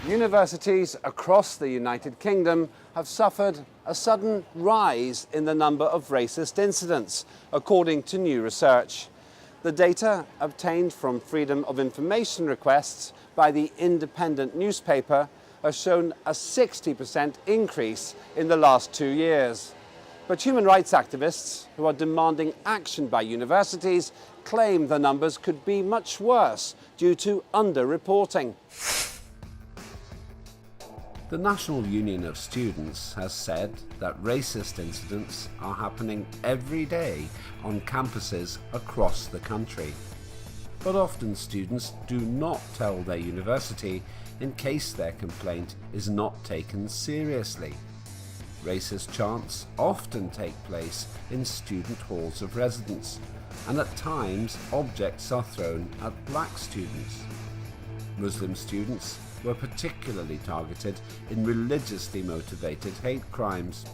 Universities across the United Kingdom have suffered a sudden rise in the number of racist incidents, according to new research. The data obtained from Freedom of Information requests by the independent newspaper has shown a 60% increase in the last 2 years. But human rights activists who are demanding action by universities claim the numbers could be much worse due to underreporting. The National Union of Students has said that racist incidents are happening every day on campuses across the country. But often students do not tell their university in case their complaint is not taken seriously. Racist chants often take place in student halls of residence, and at times objects are thrown at black students. Muslim students were particularly targeted in religiously motivated hate crimes.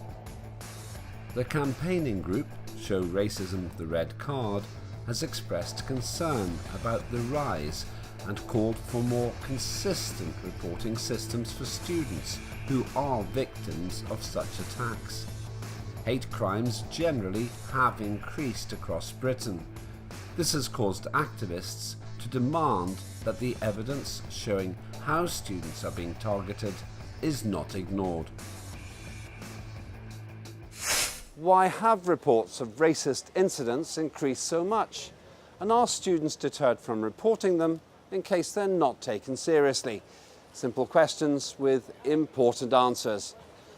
The campaigning group, Show Racism the Red Card, has expressed concern about the rise and called for more consistent reporting systems for students who are victims of such attacks. Hate crimes generally have increased across Britain. This has caused activists to demand that the evidence showing how students are being targeted is not ignored. Why have reports of racist incidents increased so much? And are students deterred from reporting them in case they're not taken seriously? Simple questions with important answers.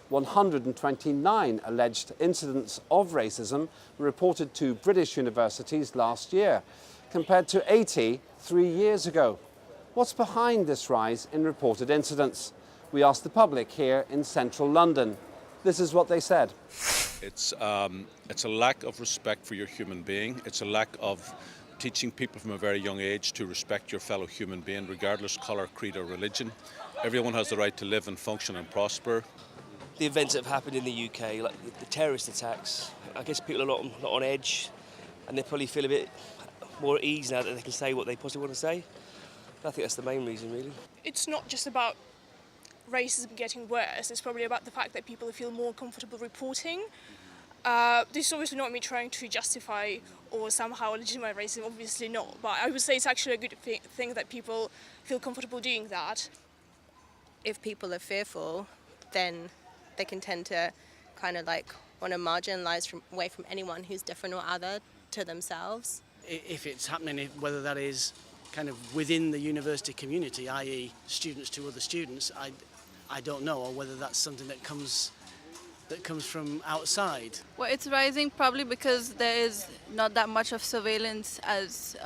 129 alleged incidents of racism were reported to British universities last year, compared to 80 3 years ago. What's behind this rise in reported incidents? We asked the public here in central London. This is what they said. It's a lack of respect for your human being. It's a lack of teaching people from a very young age to respect your fellow human being, regardless colour, creed or religion. Everyone has the right to live and function and prosper. The events that have happened in the UK, like the terrorist attacks, I guess people are a lot on edge, and they probably feel a bit more at ease now that they can say what they possibly want to say. I think that's the main reason, really. It's not just about racism getting worse, it's probably about the fact that people feel more comfortable reporting. This is obviously not me trying to justify or somehow legitimize racism, obviously not, but I would say it's actually a good thing that people feel comfortable doing that. If people are fearful, then they can tend to kind of like want to marginalise away from anyone who's different or other to themselves. If it's happening, whether that is kind of within the university community, i.e. students to other students, I don't know, or whether that's something that comes from outside. Well, it's rising probably because there is not that much of surveillance as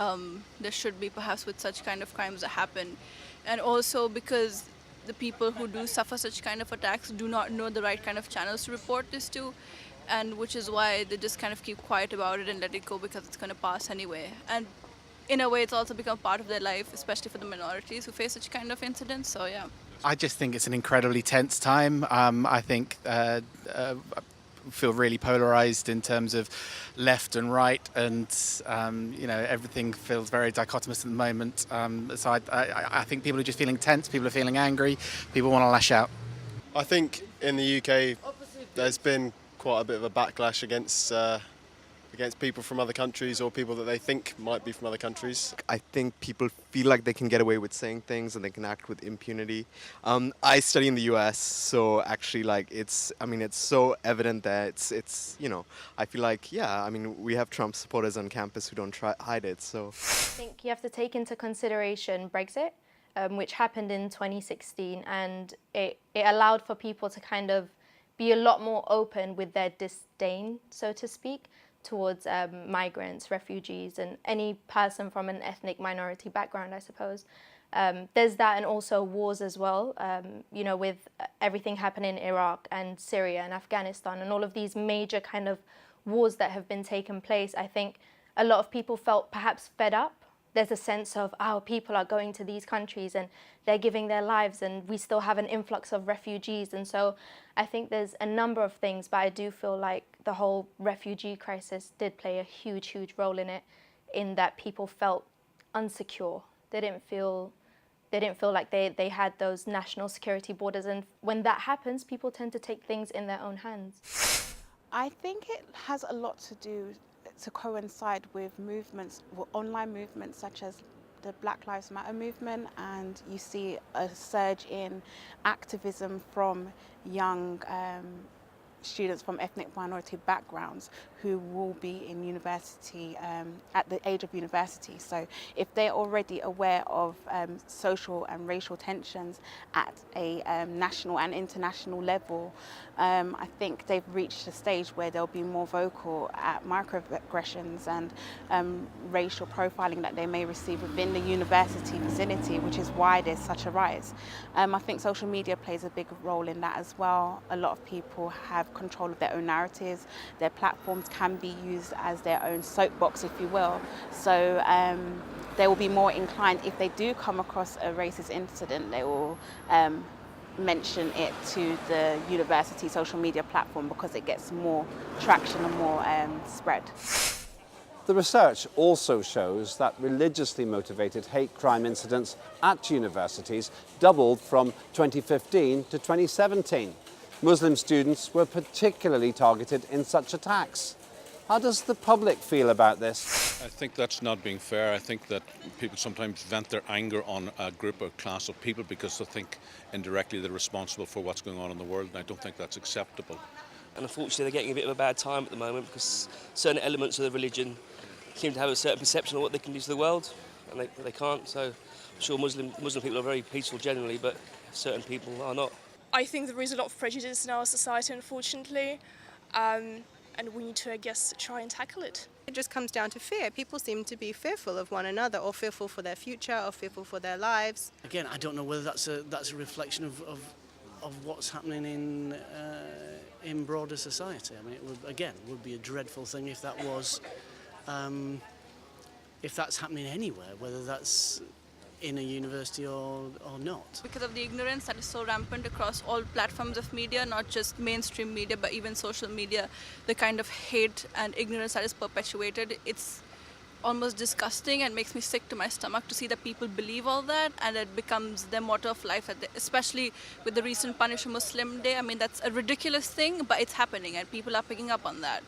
there should be perhaps with such kind of crimes that happen, and also because the people who do suffer such kind of attacks do not know the right kind of channels to report this to, and which is why they just kind of keep quiet about it and let it go because it's going to pass anyway. And in a way, it's also become part of their life, especially for the minorities who face such kind of incidents, so yeah. I just think it's an incredibly tense time. I think feel really polarised in terms of left and right, and everything feels very dichotomous at the moment. So I think people are just feeling tense, people are feeling angry, people want to lash out. I think in the UK there's been quite a bit of a backlash against people from other countries or people that they think might be from other countries. I think people feel like they can get away with saying things and they can act with impunity. I study in the US, so actually it's so evident that it's I feel like, we have Trump supporters on campus who don't try hide it, so. I think you have to take into consideration Brexit, which happened in 2016, and it allowed for people to kind of be a lot more open with their disdain, so to speak, towards migrants, refugees, and any person from an ethnic minority background, I suppose. There's that, and also wars as well, with everything happening in Iraq and Syria and Afghanistan and all of these major kind of wars that have been taking place. I think a lot of people felt perhaps fed up. There's a sense of, people are going to these countries and they're giving their lives, and we still have an influx of refugees. And so I think there's a number of things, but I do feel like the whole refugee crisis did play a huge, huge role in it, in that people felt insecure. They didn't feel they didn't feel like they had those national security borders. And when that happens, people tend to take things in their own hands. I think it has a lot to do to coincide with movements, online movements such as the Black Lives Matter movement, and you see a surge in activism from young students from ethnic minority backgrounds who will be in university at the age of university. So if they're already aware of social and racial tensions at a national and international level, I think they've reached a stage where they'll be more vocal at microaggressions and racial profiling that they may receive within the university vicinity, which is why there's such a rise. I think social media plays a big role in that as well. A lot of people have control of their own narratives. Their platforms can be used as their own soapbox, if you will. So they will be more inclined, if they do come across a racist incident, they will mention it to the university social media platform because it gets more traction and more spread. The research also shows that religiously motivated hate crime incidents at universities doubled from 2015 to 2017. Muslim students were particularly targeted in such attacks. How does the public feel about this? I think that's not being fair. I think that people sometimes vent their anger on a group or class of people because they think indirectly they're responsible for what's going on in the world, and I don't think that's acceptable. And unfortunately they're getting a bit of a bad time at the moment because certain elements of the religion seem to have a certain perception of what they can do to the world, and they can't. So I'm sure Muslim people are very peaceful generally, but certain people are not. I think there is a lot of prejudice in our society, unfortunately, and we need to, I guess, try and tackle it. It just comes down to fear. People seem to be fearful of one another, or fearful for their future, or fearful for their lives. Again, I don't know whether that's a reflection of what's happening in broader society. I mean, it would be a dreadful thing if that was, if that's happening anywhere, whether that's in a university or not. Because of the ignorance that is so rampant across all platforms of media, not just mainstream media, but even social media, the kind of hate and ignorance that is perpetuated, it's almost disgusting and makes me sick to my stomach to see that people believe all that and it becomes their motto of life, especially with the recent Punish a Muslim Day. I mean, that's a ridiculous thing, but it's happening and people are picking up on that.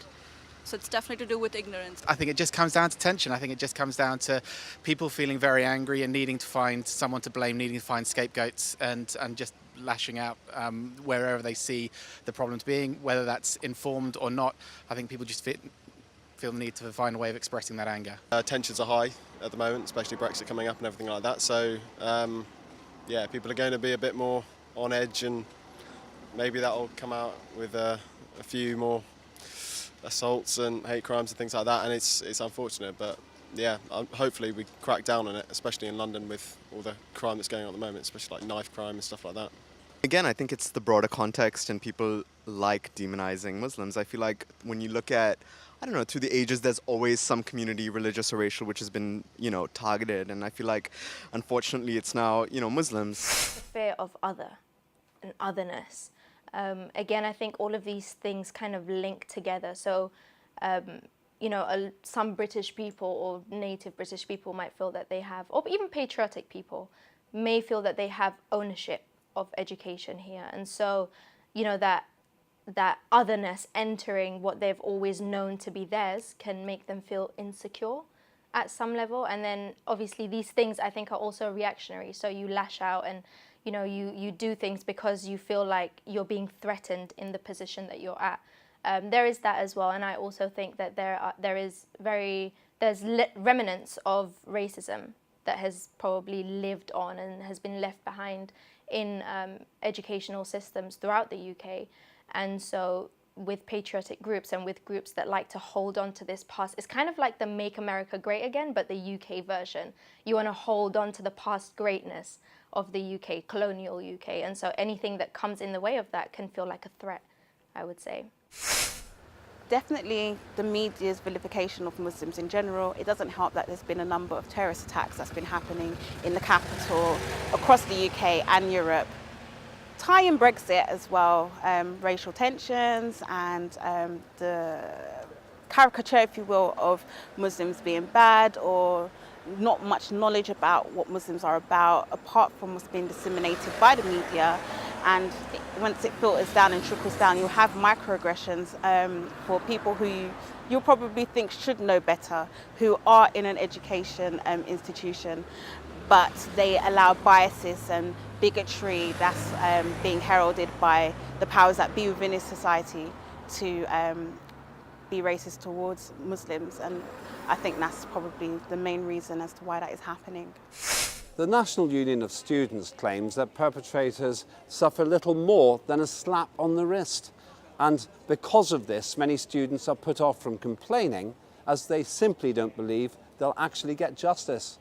So it's definitely to do with ignorance. I think it just comes down to tension. I think it just comes down to people feeling very angry and needing to find someone to blame, needing to find scapegoats and just lashing out wherever they see the problems being, whether that's informed or not. I think people just feel the need to find a way of expressing that anger. Tensions are high at the moment, especially Brexit coming up and everything like that. So, yeah, people are going to be a bit more on edge, and maybe that will come out with a few more assaults and hate crimes and things like that, and it's unfortunate, but yeah, hopefully we crack down on it, especially in London with all the crime that's going on at the moment, especially like knife crime and stuff like that. Again, I think it's the broader context, and people like demonizing Muslims. I feel like when you look at, I don't know, through the ages, there's always some community, religious or racial, which has been, targeted, and I feel like, unfortunately, it's now, Muslims. The fear of other and otherness. Again, I think all of these things kind of link together. So, some British people or native British people might feel that they have, or even patriotic people may feel that they have ownership of education here. And so, that otherness entering what they've always known to be theirs can make them feel insecure at some level. And then obviously these things I think are also reactionary. So you lash out and you do things because you feel like you're being threatened in the position that you're at. There is that as well, and I also think that there's remnants of racism that has probably lived on and has been left behind in educational systems throughout the UK. And so with patriotic groups and with groups that like to hold on to this past, it's kind of like the Make America Great Again, but the UK version. You want to hold on to the past greatness of the UK, colonial UK, and so anything that comes in the way of that can feel like a threat, I would say. Definitely the media's vilification of Muslims in general. It doesn't help that there's been a number of terrorist attacks that's been happening in the capital, across the UK and Europe. Tie in Brexit as well, racial tensions and the caricature, if you will, of Muslims being bad or not much knowledge about what Muslims are about, apart from what's being disseminated by the media. And once it filters down and trickles down, you'll have microaggressions for people who you'll probably think should know better, who are in an education institution, but they allow biases and bigotry that's being heralded by the powers that be within this society to be racist towards Muslims. And I think that's probably the main reason as to why that is happening. The National Union of Students claims that perpetrators suffer little more than a slap on the wrist. And because of this, many students are put off from complaining as they simply don't believe they'll actually get justice.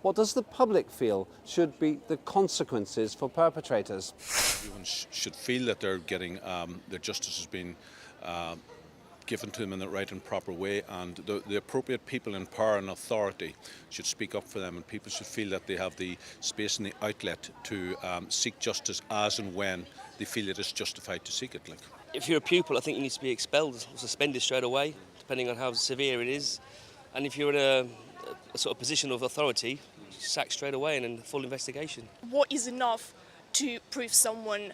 What does the public feel should be the consequences for perpetrators? Everyone should feel that they're getting their justice has been given to them in the right and proper way, and the appropriate people in power and authority should speak up for them, and people should feel that they have the space and the outlet to seek justice as and when they feel it is justified to seek it. If you're a pupil, I think you need to be expelled or suspended straight away, depending on how severe it is. And if you're in a sort of position of authority, sacked straight away and in full investigation. What is enough to prove someone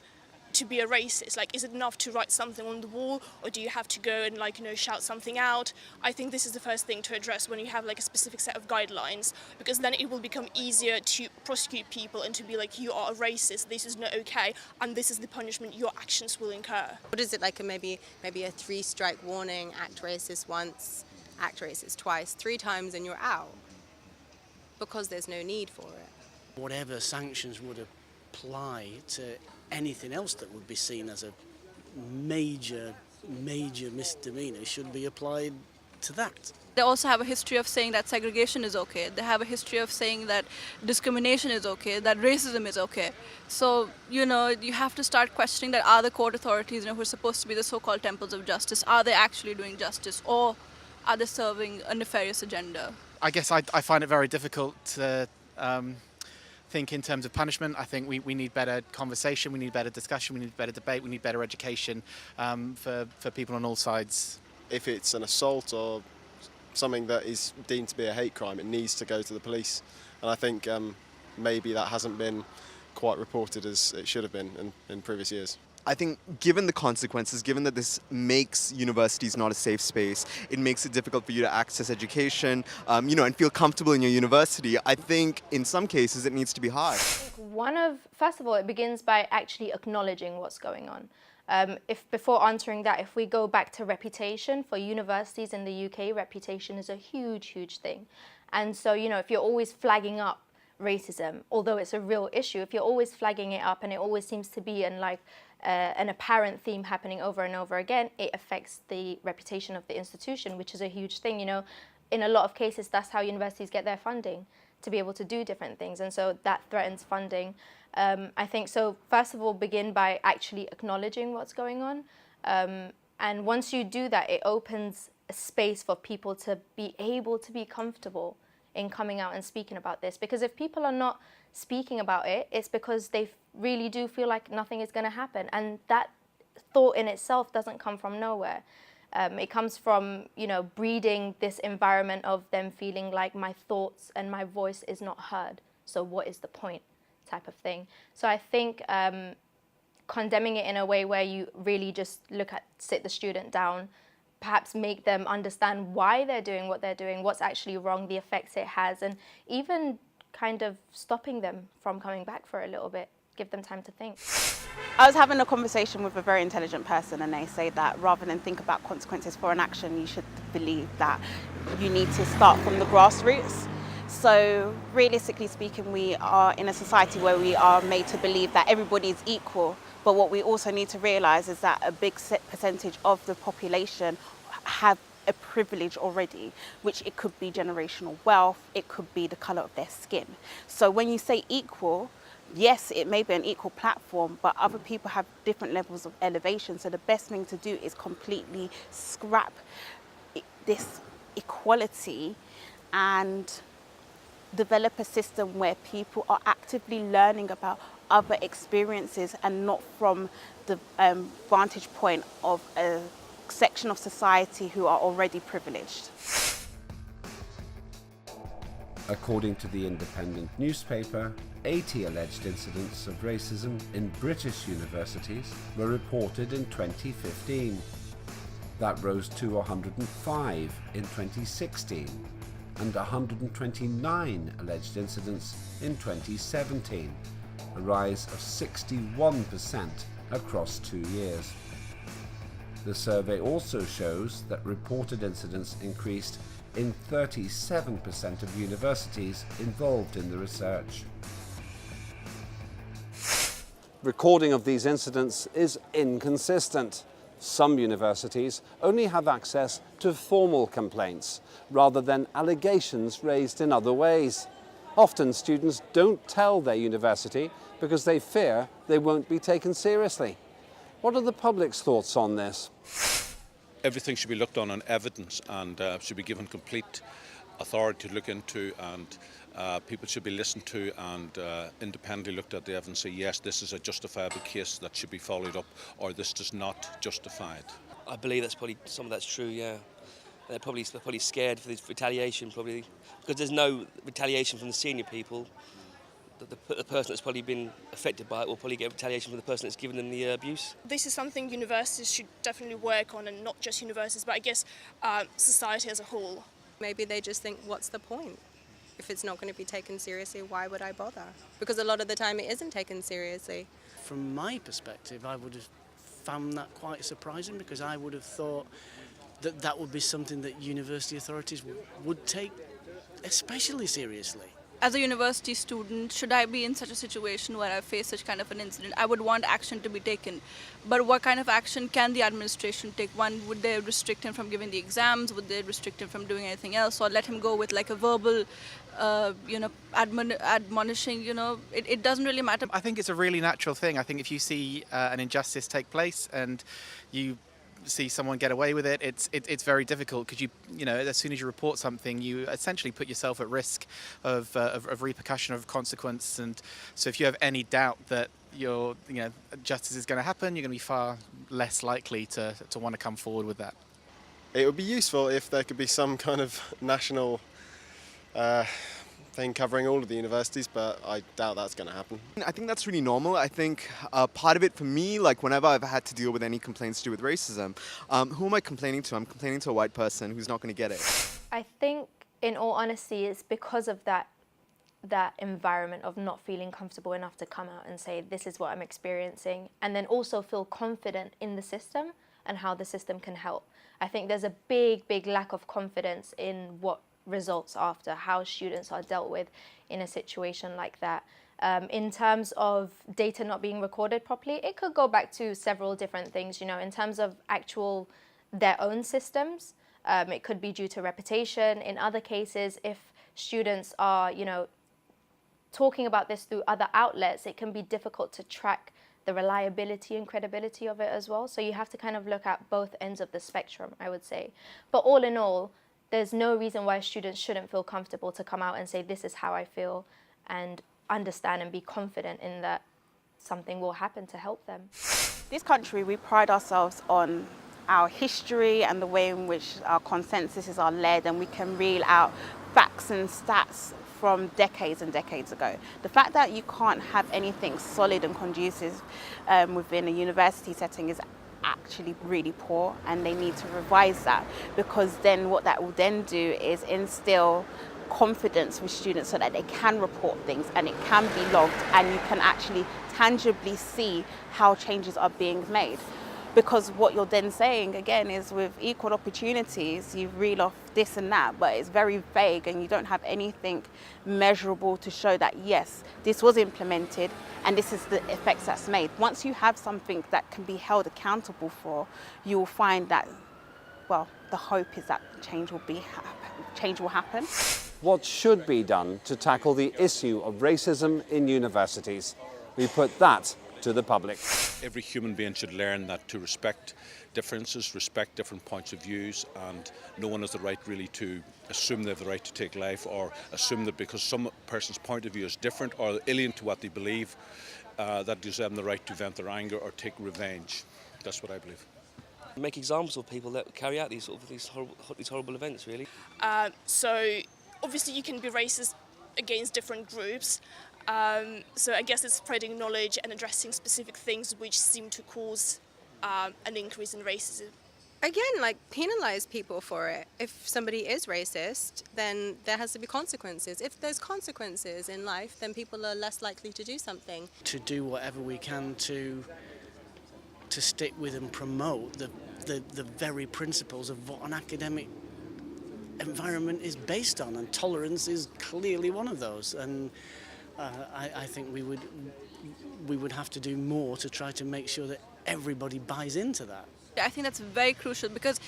to be a racist? Like, is it enough to write something on the wall, or do you have to go and, like, you know, shout something out? I think this is the first thing to address when you have like a specific set of guidelines, because then it will become easier to prosecute people and to be like, you are a racist, this is not okay, and this is the punishment your actions will incur. What is it like? Maybe a 3-strike warning, act racist once, act racist twice, 3 times and you're out, because there's no need for it. Whatever sanctions would apply to anything else that would be seen as a major misdemeanor should be applied to that. They also have a history of saying that segregation is okay. They have a history of saying that discrimination is okay, that racism is okay. So, you know, you have to start questioning that, are the court authorities, you know, who are supposed to be the so-called temples of justice, are they actually doing justice, or are they serving a nefarious agenda? I guess I find it very difficult to think in terms of punishment. I think we need better conversation, we need better discussion, we need better debate, we need better education for people on all sides. If it's an assault or something that is deemed to be a hate crime, it needs to go to the police. And I think maybe that hasn't been quite reported as it should have been in previous years. I think given the consequences, given that this makes universities not a safe space, it makes it difficult for you to access education, and feel comfortable in your university, I think in some cases it needs to be hard. First of all, it begins by actually acknowledging what's going on. If before answering that, if we go back to reputation, for universities in the UK, reputation is a huge, huge thing. And so, you know, if you're always flagging up racism, although it's a real issue, if you're always flagging it up and it always seems to be an apparent theme happening over and over again, it affects the reputation of the institution, which is a huge thing. You know, in a lot of cases, that's how universities get their funding, to be able to do different things, and so that threatens funding. I think so. First of all, begin by actually acknowledging what's going on, and once you do that, it opens a space for people to be able to be comfortable in coming out and speaking about this. Because if people are not speaking about it, it's because they really do feel like nothing is going to happen, and that thought in itself doesn't come from nowhere. It comes from, you know, breeding this environment of them feeling like my thoughts and my voice is not heard, so what is the point, type of thing. So I think condemning it in a way where you really just sit the student down, perhaps make them understand why they're doing what they're doing, what's actually wrong, the effects it has, and even kind of stopping them from coming back for a little bit. Give them time to think. I was having a conversation with a very intelligent person, and they say that rather than think about consequences for an action, you should believe that you need to start from the grassroots. So realistically speaking, we are in a society where we are made to believe that everybody is equal. But what we also need to realise is that a big percentage of the population have a privilege already, which it could be generational wealth, it could be the colour of their skin. So when you say equal, yes, it may be an equal platform, but other people have different levels of elevation. So the best thing to do is completely scrap this equality and develop a system where people are actively learning about other experiences and not from the vantage point of a section of society who are already privileged. According to the Independent newspaper, 80 alleged incidents of racism in British universities were reported in 2015. That rose to 105 in 2016 and 129 alleged incidents in 2017, a rise of 61% across 2 years. The survey also shows that reported incidents increased in 37% of universities involved in the research. Recording of these incidents is inconsistent. Some universities only have access to formal complaints rather than allegations raised in other ways. Often students don't tell their university because they fear they won't be taken seriously. What are the public's thoughts on this? Everything should be looked on evidence and should be given complete authority to look into, and people should be listened to and independently looked at the evidence and say, yes, this is a justifiable case that should be followed up, or this does not justify it. I believe that's probably some of that's true, yeah. They're probably scared for this retaliation, probably, because there's no retaliation from the senior people. The person that's probably been affected by it will probably get retaliation from the person that's given them the abuse. This is something universities should definitely work on, and not just universities, but I guess society as a whole. Maybe they just think, what's the point? If it's not going to be taken seriously, why would I bother? Because a lot of the time it isn't taken seriously. From my perspective, I would have found that quite surprising, because I would have thought that that would be something that university authorities would take especially seriously. As a university student, should I be in such a situation where I face such kind of an incident, I would want action to be taken. But what kind of action can the administration take? One, would they restrict him from giving the exams? Would they restrict him from doing anything else? Or let him go with like a verbal, admonishing, it doesn't really matter. I think it's a really natural thing. I think if you see an injustice take place and you see someone get away with it, it's very difficult, because as soon as you report something, you essentially put yourself at risk of repercussion, of consequence. And so if you have any doubt that justice is going to happen, you're going to be far less likely to want to come forward with that. It would be useful if there could be some kind of national thing covering all of the universities, but I doubt that's going to happen. I think that's really normal. I think part of it for me, like whenever I've had to deal with any complaints to do with racism, who am I complaining to? I'm complaining to a white person who's not going to get it. I think, in all honesty, it's because of that environment of not feeling comfortable enough to come out and say, this is what I'm experiencing, and then also feel confident in the system and how the system can help. I think there's a big lack of confidence in what results after, how students are dealt with in a situation like that. In terms of data not being recorded properly, it could go back to several different things. In terms of their own systems, it could be due to reputation. In other cases, if students are, talking about this through other outlets, it can be difficult to track the reliability and credibility of it as well. So you have to kind of look at both ends of the spectrum, I would say. But all in all, there's no reason why students shouldn't feel comfortable to come out and say, this is how I feel, and understand and be confident in that something will happen to help them. This country, we pride ourselves on our history and the way in which our consensuses are led, and we can reel out facts and stats from decades and decades ago. The fact that you can't have anything solid and conducive within a university setting is actually really poor, and they need to revise that, because then what that will then do is instill confidence with students so that they can report things and it can be logged, and you can actually tangibly see how changes are being made. Because what you're then saying again is, with equal opportunities, you reel off this and that, but it's very vague and you don't have anything measurable to show that yes, this was implemented and this is the effects that's made. Once you have something that can be held accountable for, you will find that, well, the hope is that change will happen. What should be done to tackle the issue of racism in universities? We put that to the public. Every human being should learn that to respect differences, respect different points of views, and no one has the right really to assume they have the right to take life, or assume that because some person's point of view is different or alien to what they believe, that gives them the right to vent their anger or take revenge. That's what I believe. Make examples of people that carry out these horrible events, really. So obviously you can be racist against different groups. So I guess it's spreading knowledge and addressing specific things which seem to cause an increase in racism. Again, like, penalize people for it. If somebody is racist, then there has to be consequences. If there's consequences in life, then people are less likely to do something. To do whatever we can to stick with and promote the very principles of what an academic environment is based on, and tolerance is clearly one of those. And I think we would have to do more to try to make sure that everybody buys into that. I think that's very crucial, because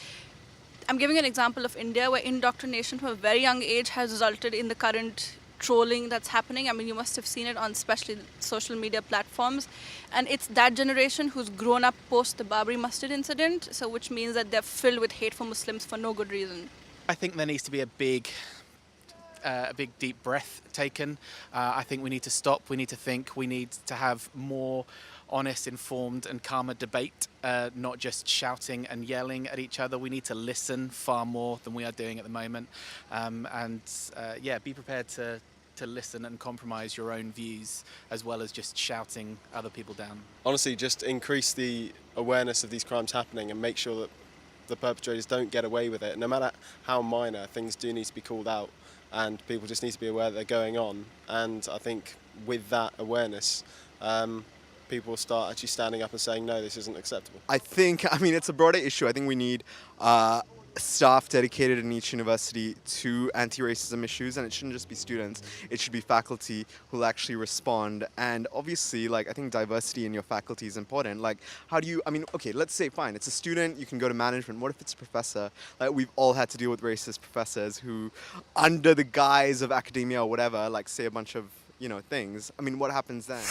I'm giving an example of India, where indoctrination from a very young age has resulted in the current trolling that's happening. I mean, you must have seen it on especially social media platforms, and it's that generation who's grown up post the Babri Masjid incident, so which means that they're filled with hate for Muslims for no good reason. I think there needs to be a big deep breath taken. I think we need to stop, we need to think, we need to have more honest, informed and calmer debate, not just shouting and yelling at each other. We need to listen far more than we are doing at the moment, be prepared to listen and compromise your own views as well as just shouting other people down. Honestly, just increase the awareness of these crimes happening and make sure that the perpetrators don't get away with it. No matter how minor, things do need to be called out, and people just need to be aware that they're going on. And I think with that awareness, people will start actually standing up and saying, no, this isn't acceptable. I think, it's a broader issue. I think we need staff dedicated in each university to anti-racism issues, and it shouldn't just be students, it should be faculty who'll actually respond. And obviously, I think diversity in your faculty is important. How do you, okay, let's say, fine, it's a student, you can go to management. What if it's a professor? We've all had to deal with racist professors who, under the guise of academia or whatever, say a bunch of, things. What happens then?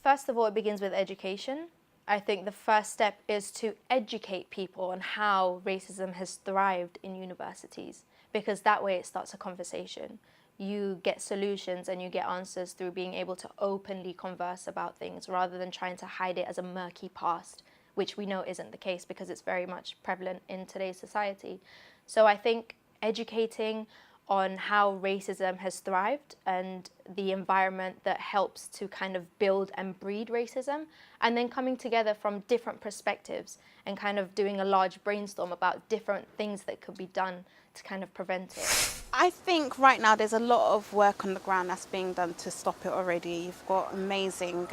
First of all, it begins with education. I think the first step is to educate people on how racism has thrived in universities, because that way it starts a conversation. You get solutions and you get answers through being able to openly converse about things rather than trying to hide it as a murky past, which we know isn't the case because it's very much prevalent in today's society. So I think educating on how racism has thrived and the environment that helps to kind of build and breed racism, and then coming together from different perspectives and kind of doing a large brainstorm about different things that could be done to kind of prevent it. I think right now there's a lot of work on the ground that's being done to stop it already. You've got amazing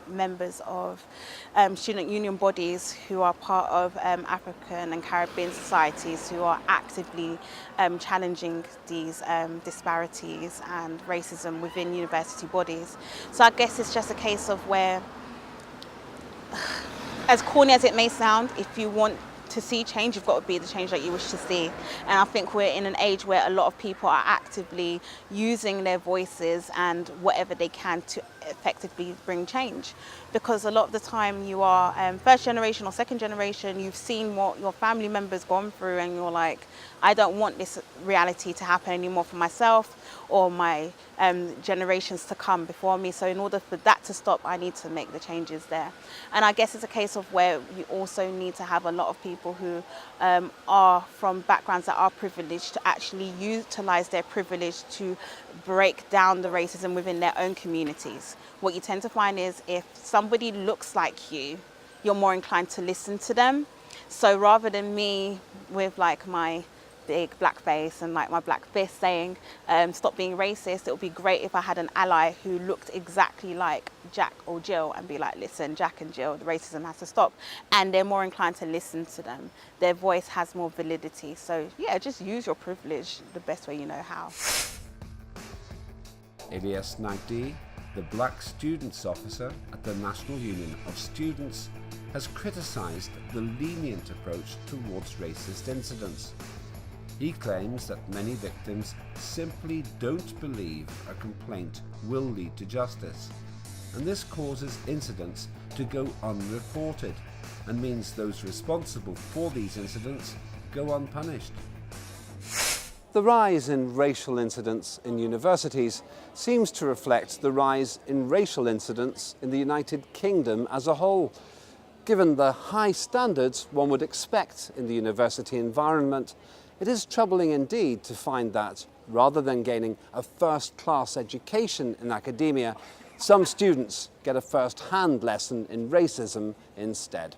members of student union bodies who are part of African and Caribbean societies who are actively challenging these disparities and racism within university bodies. So I guess it's just a case of where, as corny as it may sound, if you want to see change, you've got to be the change that you wish to see. And I think we're in an age where a lot of people are actively using their voices and whatever they can to effectively bring change. Because a lot of the time you are first generation or second generation, you've seen what your family members gone through and you're like, I don't want this reality to happen anymore for myself or my generations to come before me. So in order for that to stop, I need to make the changes there. And I guess it's a case of where you also need to have a lot of people who are from backgrounds that are privileged to actually utilize their privilege to break down the racism within their own communities. What you tend to find is if somebody looks like you, you're more inclined to listen to them. So rather than me with my big black face and my black fist saying stop being racist, it would be great if I had an ally who looked exactly like Jack or Jill and be like, listen, Jack and Jill, the racism has to stop. And they're more inclined to listen to them. Their voice has more validity. So yeah, just use your privilege the best way you know how. Ilyas Nagdi, the Black Students Officer at the National Union of Students, has criticised the lenient approach towards racist incidents. He claims that many victims simply don't believe a complaint will lead to justice, and this causes incidents to go unreported and means those responsible for these incidents go unpunished. The rise in racial incidents in universities seems to reflect the rise in racial incidents in the United Kingdom as a whole. Given the high standards one would expect in the university environment, it is troubling indeed to find that rather than gaining a first-class education in academia, some students get a first-hand lesson in racism instead.